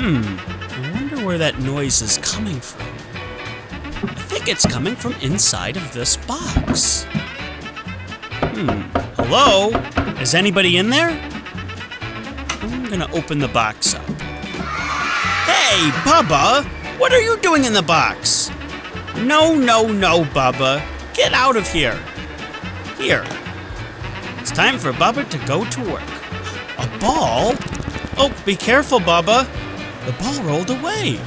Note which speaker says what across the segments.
Speaker 1: I wonder where that noise is coming from. I think it's coming from inside of this box. Hello? Is anybody in there? I'm gonna open the box up. Hey, Bubba! What are you doing in the box? No, Bubba. Get out of here. Here. It's time for Bubba to go to work. A ball? Oh, be careful, Bubba. The ball rolled away.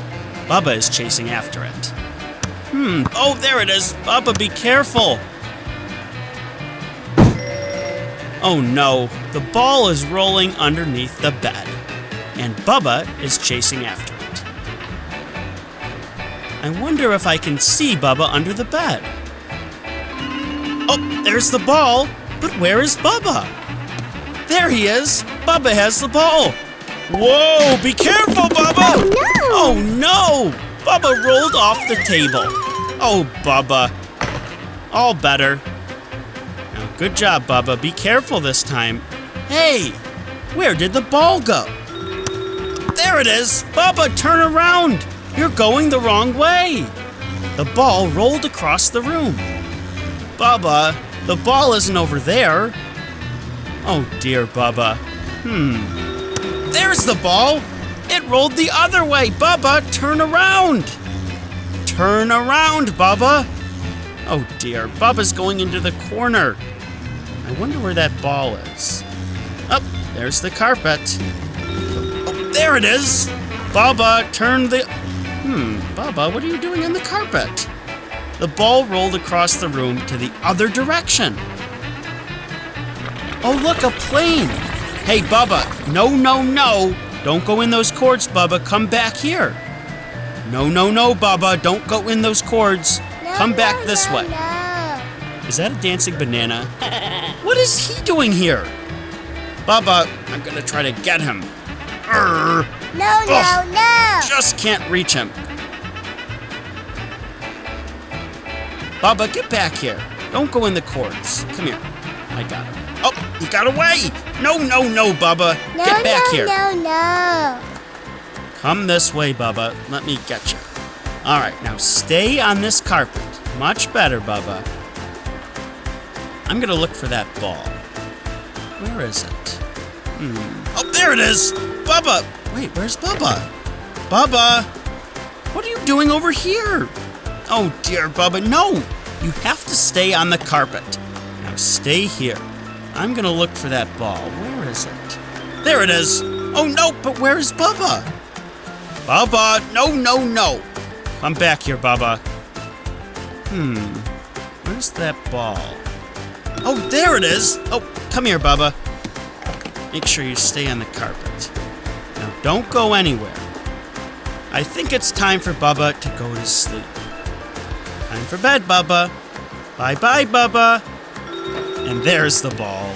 Speaker 1: Bubba is chasing after it. Oh, there it is. Bubba, be careful. Oh no, the ball is rolling underneath the bed, and Bubba is chasing after it. I wonder if I can see Bubba under the bed. Oh, there's the ball, but where is Bubba? There he is. Bubba has the ball. Whoa, be careful, Bubba! Oh no! Bubba rolled off the table. Oh, Bubba. All better. Now, good job, Bubba. Be careful this time. Hey, where did the ball go? There it is! Bubba, turn around! You're going the wrong way! The ball rolled across the room. Bubba, the ball isn't over there. Oh dear, Bubba. There's the ball! It rolled the other way! Bubba, turn around! Turn around, Bubba! Oh dear, Bubba's going into the corner. I wonder where that ball is. Oh, there's the carpet. Oh, there it is! Bubba, turn the... Bubba, what are you doing on the carpet? The ball rolled across the room to the other direction. Oh, look, a plane! Hey, Bubba, no. Don't go in those cords, Bubba. Come back here. No, Bubba. Don't go in those cords. Come back this way.
Speaker 2: No.
Speaker 1: Is that a dancing banana? What is he doing here? Bubba, I'm gonna try to get him.
Speaker 2: No.
Speaker 1: Just can't reach him. Bubba, get back here. Don't go in the cords. Come here. I got him. Oh, he got away! No, Bubba. Get back here.
Speaker 2: No.
Speaker 1: Come this way, Bubba. Let me get you. All right, now stay on this carpet. Much better, Bubba. I'm gonna look for that ball. Where is it? Oh, there it is! Bubba! Wait, where's Bubba? Bubba! What are you doing over here? Oh, dear, Bubba, no! You have to stay on the carpet. Now stay here. I'm gonna look for that ball. Where is it? There it is! Oh, no, but where is Bubba? Bubba, no. Come back here, Bubba. Where's that ball? Oh, there it is! Oh, come here, Bubba. Make sure you stay on the carpet. Now, don't go anywhere. I think it's time for Bubba to go to sleep. Time for bed, Bubba. Bye-bye, Bubba. And there's the ball.